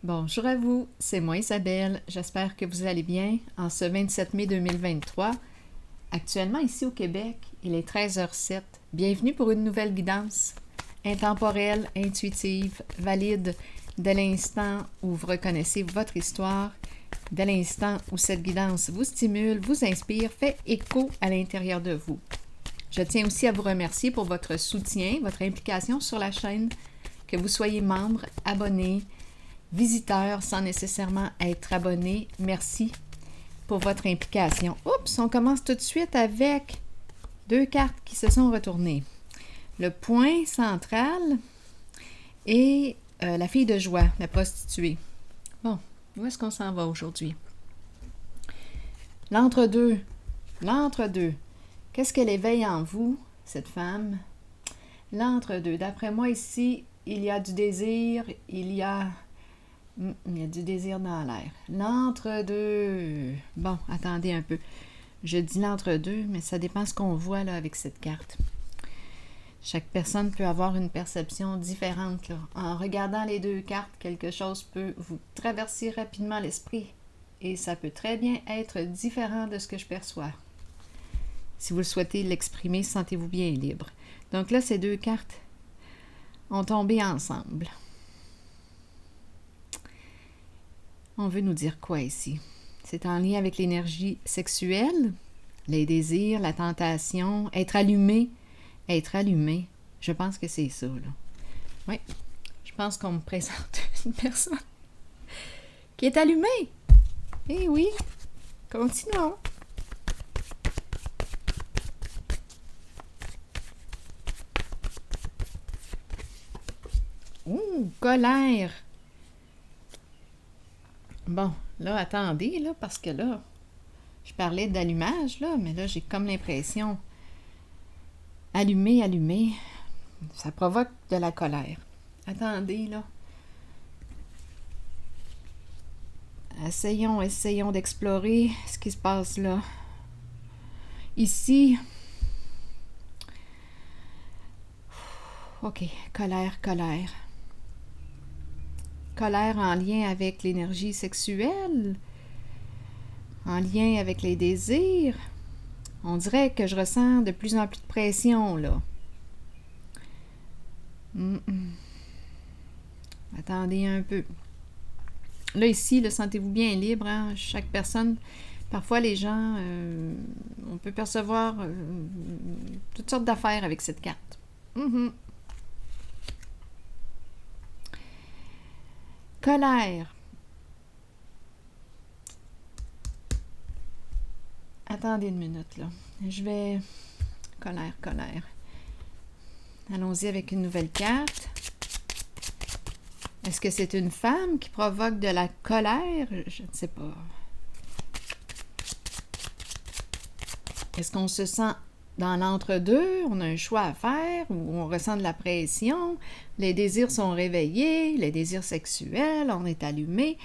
Bonjour à vous, c'est moi Isabelle. J'espère que vous allez bien en ce 27 mai 2023. Actuellement ici au Québec, il est 13h07. Bienvenue pour une nouvelle guidance intemporelle, intuitive, valide, dès l'instant où vous reconnaissez votre histoire, dès l'instant où cette guidance vous stimule, vous inspire, fait écho à l'intérieur de vous. Je tiens aussi à vous remercier pour votre soutien, votre implication sur la chaîne, que vous soyez membre, abonné, visiteur sans nécessairement être abonné. Merci pour votre implication. Oups, on commence tout de suite avec deux cartes qui se sont retournées. Le point central et la fille de joie, la prostituée. Bon, où est-ce qu'on s'en va aujourd'hui? L'entre-deux. L'entre-deux. Qu'est-ce qu'elle éveille en vous, cette femme? L'entre-deux. D'après moi, ici, il y a du désir, il y a du désir dans l'air. L'entre-deux. Bon, attendez un peu. Je dis l'entre-deux, mais ça dépend ce qu'on voit là avec cette carte. Chaque personne peut avoir une perception différente, là. En regardant les deux cartes, quelque chose peut vous traverser rapidement l'esprit. Et ça peut très bien être différent de ce que je perçois. Si vous le souhaitez l'exprimer, sentez-vous bien libre. Donc là, ces deux cartes ont tombé ensemble. On veut nous dire quoi ici? C'est en lien avec l'énergie sexuelle, les désirs, la tentation, être allumé. Être allumé, je pense que c'est ça, là. Oui, je pense qu'on me présente une personne qui est allumée. Eh oui, continuons. Ouh, colère. Bon, là, attendez, là, parce que là, je parlais d'allumage, là, mais là, j'ai comme l'impression, allumer, ça provoque de la colère. Attendez, là. Essayons d'explorer ce qui se passe là. Ici, OK, colère. Colère en lien avec l'énergie sexuelle, en lien avec les désirs. On dirait que je ressens de plus en plus de pression, là. Attendez un peu. Là, ici, là, sentez-vous bien libre, hein? Chaque personne, parfois les gens, on peut percevoir toutes sortes d'affaires avec cette carte. Colère. Attendez une minute, là. Je vais... Colère. Allons-y avec une nouvelle carte. Est-ce que c'est une femme qui provoque de la colère? Je ne sais pas. Est-ce qu'on se sent dans l'entre-deux? On a un choix à faire ou on ressent de la pression? Les désirs sont réveillés, les désirs sexuels, on est allumé.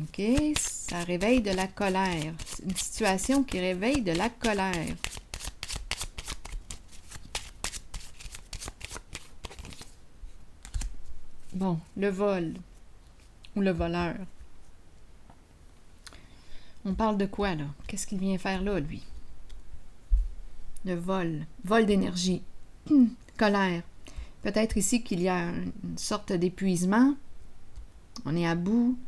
OK, ça réveille de la colère. C'est une situation qui réveille de la colère. Bon, le vol ou le voleur. On parle de quoi, là? Qu'est-ce qu'il vient faire là, lui? Le vol d'énergie, colère. Peut-être ici qu'il y a une sorte d'épuisement. On est à bout.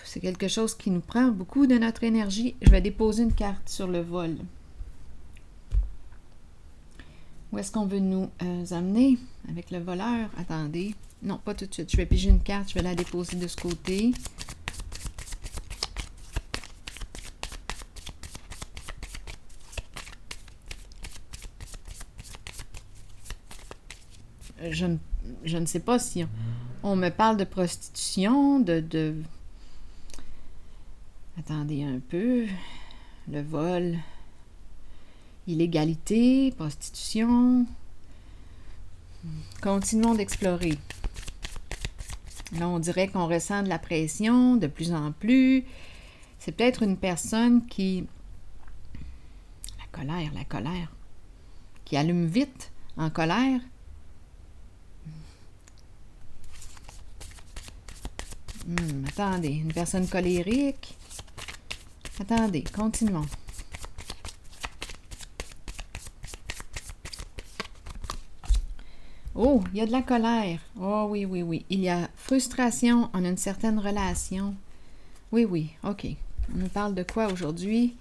C'est quelque chose qui nous prend beaucoup de notre énergie. Je vais déposer une carte sur le vol. Où est-ce qu'on veut nous amener avec le voleur? Attendez. Non, pas tout de suite. Je vais piger une carte. Je vais la déposer de ce côté. Je ne sais pas si on me parle de prostitution, de... Attendez un peu. Le vol. Illégalité, prostitution. Continuons d'explorer. Là, on dirait qu'on ressent de la pression de plus en plus. C'est peut-être une personne qui... La colère. Qui allume vite en colère. Attendez, une personne colérique. Attendez, continuons. Oh, il y a de la colère. Oh oui, oui, oui. Il y a frustration en une certaine relation. Oui, oui, ok. On nous parle de quoi aujourd'hui?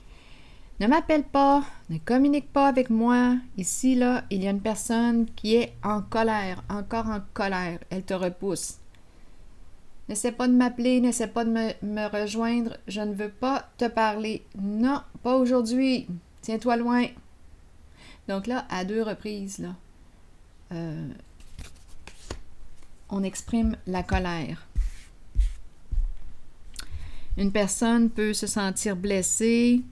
Ne m'appelle pas, ne communique pas avec moi. Ici, là, il y a une personne qui est en colère, encore en colère. Elle te repousse. N'essaie pas de m'appeler, n'essaie pas de me rejoindre. Je ne veux pas te parler. Non, pas aujourd'hui. Tiens-toi loin. Donc là, à 2 reprises, là, on exprime la colère. Une personne peut se sentir blessée.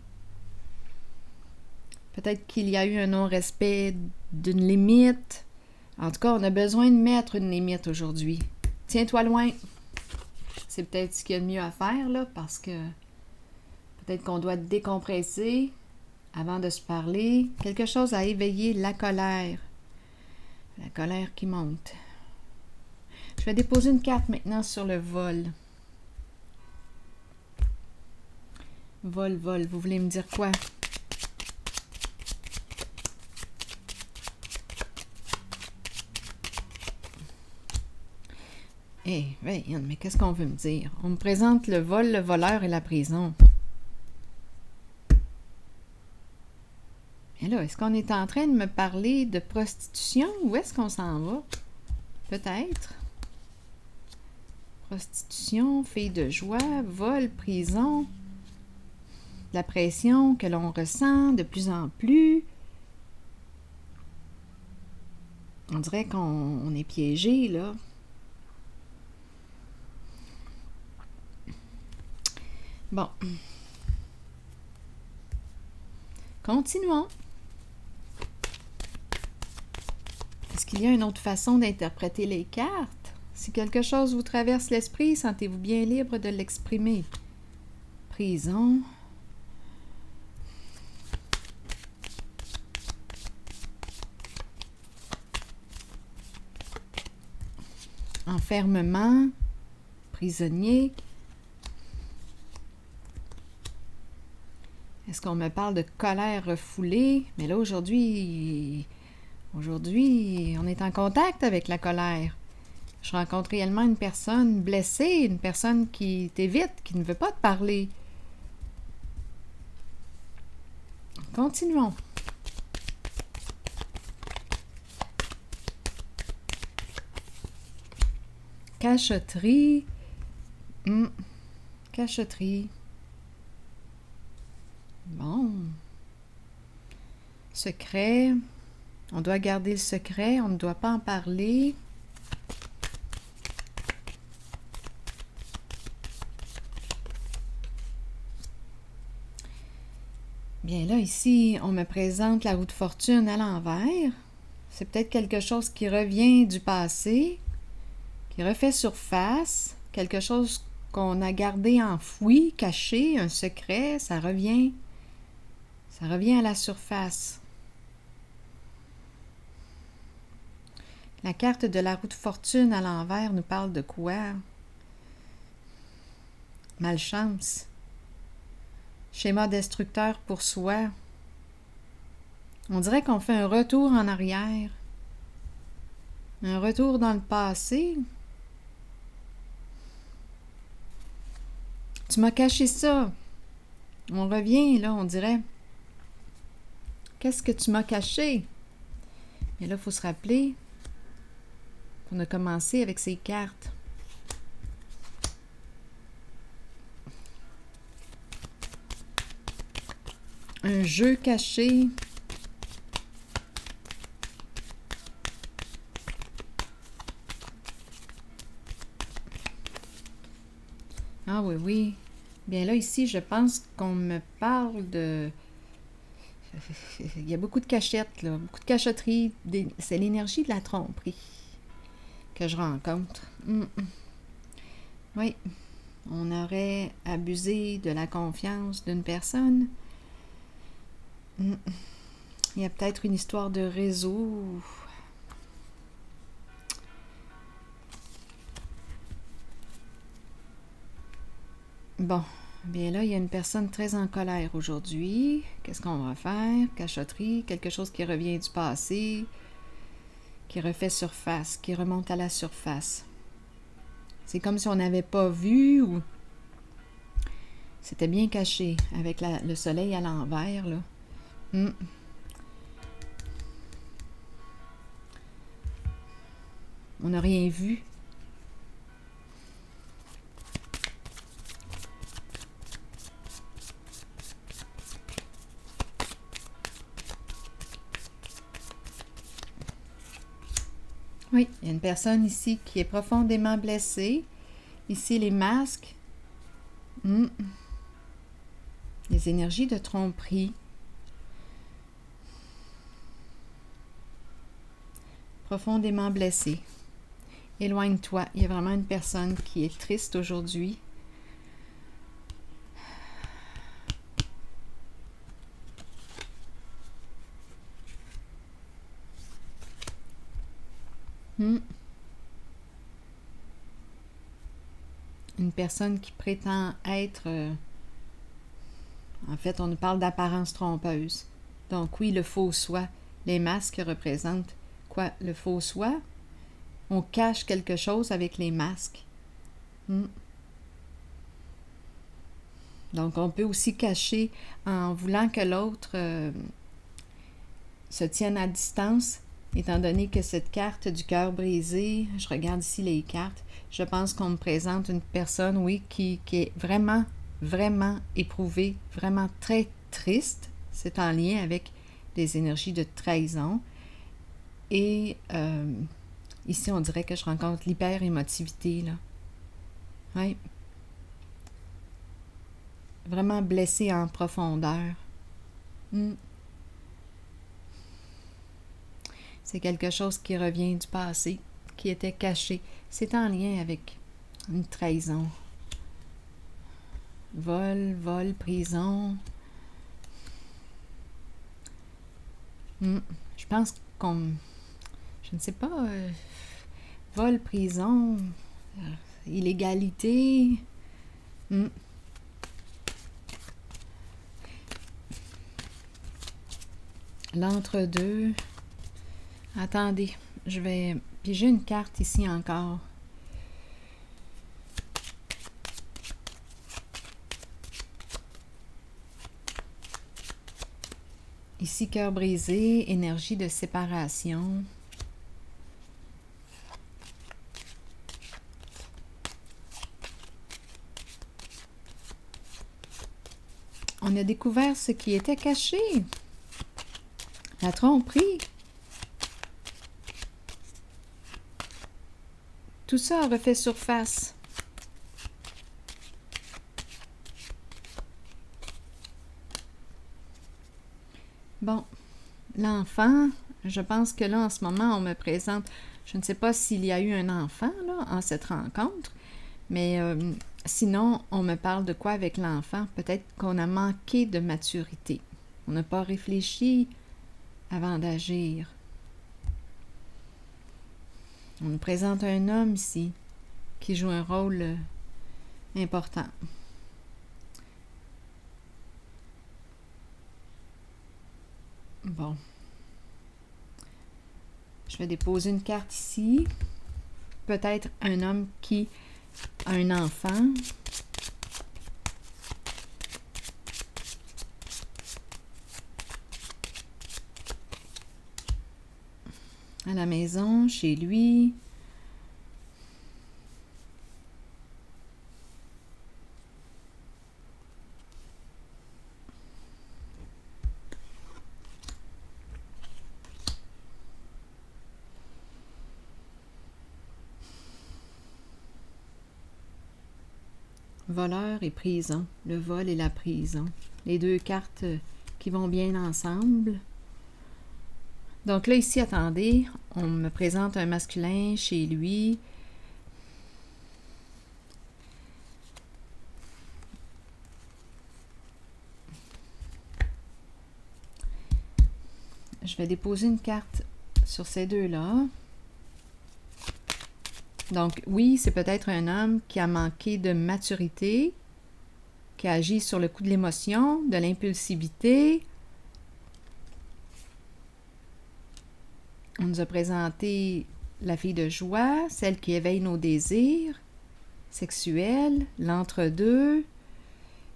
Peut-être qu'il y a eu un non-respect d'une limite. En tout cas, on a besoin de mettre une limite aujourd'hui. Tiens-toi loin. C'est peut-être ce qu'il y a de mieux à faire, là, parce que peut-être qu'on doit décompresser avant de se parler. Quelque chose à éveiller la colère. La colère qui monte. Je vais déposer une carte maintenant sur le vol. Vol, vol, vous voulez me dire quoi? Eh, Ryan, mais qu'est-ce qu'on veut me dire? On me présente le vol, le voleur et la prison. Et là, est-ce qu'on est en train de me parler de prostitution? Où est-ce qu'on s'en va? Peut-être. Prostitution, fille de joie, vol, prison. La pression que l'on ressent de plus en plus. On dirait qu'on est piégé, là. Bon. Continuons. Est-ce qu'il y a une autre façon d'interpréter les cartes? Si quelque chose vous traverse l'esprit, sentez-vous bien libre de l'exprimer. Prison. Enfermement. Prisonnier. Est-ce qu'on me parle de colère refoulée? Mais là, aujourd'hui, on est en contact avec la colère. Je rencontre réellement une personne blessée, une personne qui t'évite, qui ne veut pas te parler. Continuons. Cachotterie. Cachotterie. Bon. Secret. On doit garder le secret, on ne doit pas en parler. Bien là, ici, on me présente la roue de fortune à l'envers. C'est peut-être quelque chose qui revient du passé, qui refait surface, quelque chose qu'on a gardé enfoui, caché, un secret, ça revient à la surface. La carte de la roue de fortune à l'envers nous parle de quoi? Malchance. Schéma destructeur pour soi. On dirait qu'on fait un retour en arrière. Un retour dans le passé. Tu m'as caché ça. On revient, là, on dirait. Qu'est-ce que tu m'as caché? Et là, il faut se rappeler qu'on a commencé avec ces cartes. Un jeu caché. Ah oui, oui. Bien là, ici, je pense qu'on me parle de... Il y a beaucoup de cachettes, là, beaucoup de cachotterie. C'est l'énergie de la tromperie que je rencontre. Oui, on aurait abusé de la confiance d'une personne. Il y a peut-être une histoire de réseau. Bon, bien là, il y a une personne très en colère aujourd'hui. Qu'est-ce qu'on va faire? Cachotterie, quelque chose qui revient du passé, qui refait surface, qui remonte à la surface. C'est comme si on n'avait pas vu ou c'était bien caché avec le soleil à l'envers, là. On n'a rien vu. Oui, il y a une personne ici qui est profondément blessée. Ici, les masques. Les énergies de tromperie. Profondément blessée. Éloigne-toi. Il y a vraiment une personne qui est triste aujourd'hui. Une personne qui prétend être... en fait, on nous parle d'apparence trompeuse. Donc oui, le faux soi. Les masques représentent quoi? Le faux soi? On cache quelque chose avec les masques. Donc on peut aussi cacher en voulant que l'autre se tienne à distance, étant donné que cette carte du cœur brisé, je regarde ici les cartes, je pense qu'on me présente une personne, oui, qui est vraiment, vraiment éprouvée, vraiment très triste. C'est en lien avec des énergies de trahison. Et ici, on dirait que je rencontre l'hyper-émotivité, là. Oui. Vraiment blessée en profondeur. C'est quelque chose qui revient du passé, qui était caché. C'est en lien avec une trahison. Vol, prison. Je pense qu'on... Je ne sais pas... vol, prison... illégalité... L'entre-deux... Attendez, je vais piger une carte ici encore. Ici, cœur brisé, énergie de séparation. On a découvert ce qui était caché. La tromperie. Tout ça a refait surface. Bon, l'enfant, je pense que là, en ce moment, on me présente, je ne sais pas s'il y a eu un enfant, là, en cette rencontre, mais sinon, on me parle de quoi avec l'enfant? Peut-être qu'on a manqué de maturité. On n'a pas réfléchi avant d'agir. On nous présente un homme ici qui joue un rôle important. Bon. Je vais déposer une carte ici. Peut-être un homme qui a un enfant. À la maison, chez lui. Voleur et prison. Le vol et la prison. Les deux cartes qui vont bien ensemble. Donc là, ici, attendez, on me présente un masculin chez lui. Je vais déposer une carte sur ces deux-là. Donc, oui, c'est peut-être un homme qui a manqué de maturité. qui agit sur le coup de l'émotion, de l'impulsivité. On nous a présenté la fille de joie, celle qui éveille nos désirs sexuels, l'entre-deux.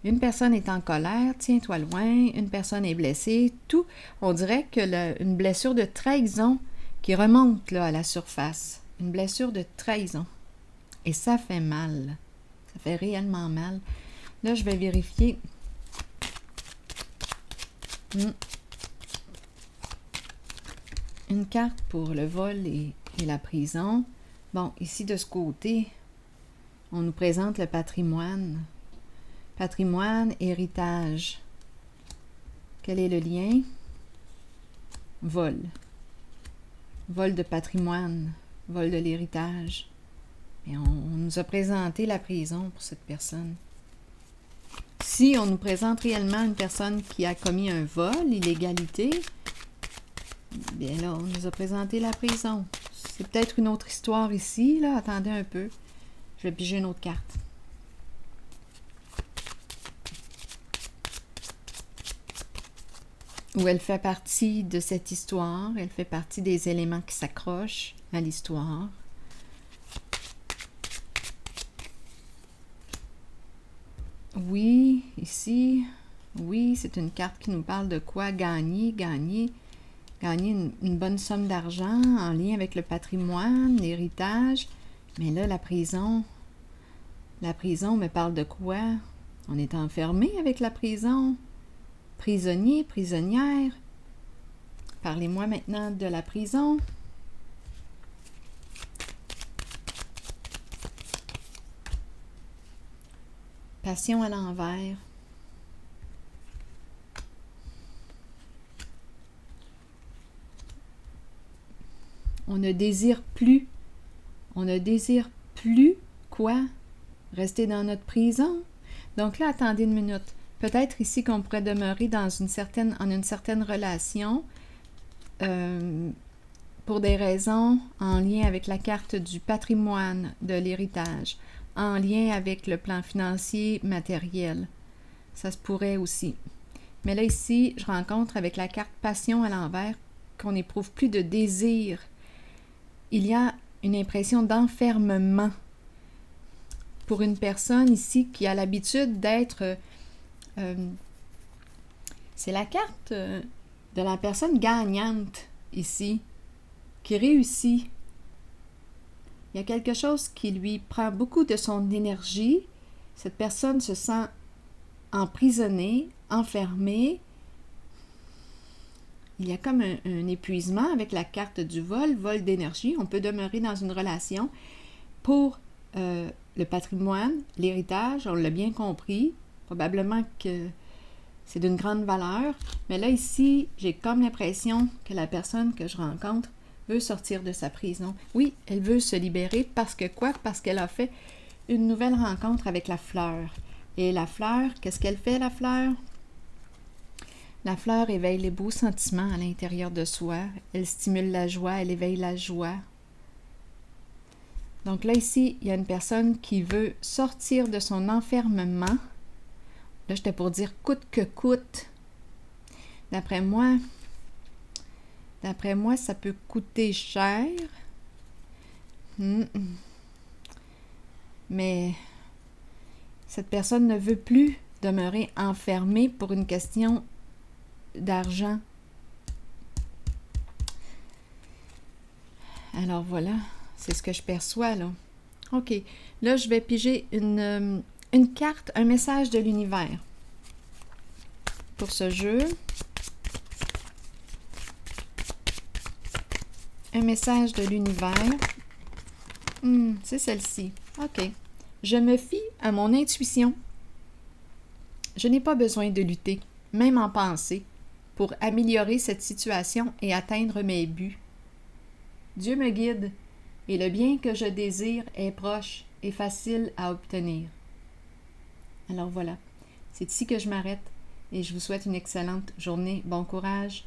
Une personne est en colère, tiens-toi loin, une personne est blessée, tout. On dirait que une blessure de trahison qui remonte là, à la surface. Une blessure de trahison. Et ça fait mal. Ça fait réellement mal. Là, je vais vérifier. Une carte pour le vol et la prison. Bon, ici, de ce côté, on nous présente le patrimoine. Patrimoine, héritage. Quel est le lien? Vol. Vol de patrimoine. Vol de l'héritage. Et on nous a présenté la prison pour cette personne. Si on nous présente réellement une personne qui a commis un vol, illégalité, bien là, on nous a présenté la prison. C'est peut-être une autre histoire ici, là. Attendez un peu. Je vais piger une autre carte. Où elle fait partie de cette histoire. Elle fait partie des éléments qui s'accrochent à l'histoire. Oui, ici, oui, c'est une carte qui nous parle de quoi? Gagner une bonne somme d'argent en lien avec le patrimoine, l'héritage. Mais là, la prison me parle de quoi? On est enfermé avec la prison. Prisonnier, prisonnière. Parlez-moi maintenant de la prison. Passion à l'envers. On ne désire plus quoi? Rester dans notre prison? Donc là, attendez une minute. Peut-être ici qu'on pourrait demeurer en une certaine relation pour des raisons en lien avec la carte du patrimoine, de l'héritage, en lien avec le plan financier matériel. Ça se pourrait aussi. Mais là, ici, je rencontre avec la carte passion à l'envers qu'on n'éprouve plus de désir. Il y a une impression d'enfermement pour une personne ici qui a l'habitude d'être... c'est la carte de la personne gagnante ici, qui réussit. Il y a quelque chose qui lui prend beaucoup de son énergie. Cette personne se sent emprisonnée, enfermée. Il y a comme un épuisement avec la carte du vol d'énergie. On peut demeurer dans une relation pour le patrimoine, l'héritage, on l'a bien compris. Probablement que c'est d'une grande valeur. Mais là, ici, j'ai comme l'impression que la personne que je rencontre veut sortir de sa prison. Oui, elle veut se libérer parce que quoi? Parce qu'elle a fait une nouvelle rencontre avec la fleur. Et la fleur, qu'est-ce qu'elle fait, la fleur? La fleur éveille les beaux sentiments à l'intérieur de soi. Elle stimule la joie, elle éveille la joie. Donc là, ici, il y a une personne qui veut sortir de son enfermement. Là, j'étais pour dire coûte que coûte. D'après moi, ça peut coûter cher. Mais cette personne ne veut plus demeurer enfermée pour une question d'argent. Alors voilà, c'est ce que je perçois là. OK, là je vais piger une carte, un message de l'univers pour ce jeu. Un message de l'univers. C'est celle-ci. OK. Je me fie à mon intuition. Je n'ai pas besoin de lutter, même en pensée, pour améliorer cette situation et atteindre mes buts. Dieu me guide et le bien que je désire est proche et facile à obtenir. Alors voilà, c'est ici que je m'arrête et je vous souhaite une excellente journée. Bon courage!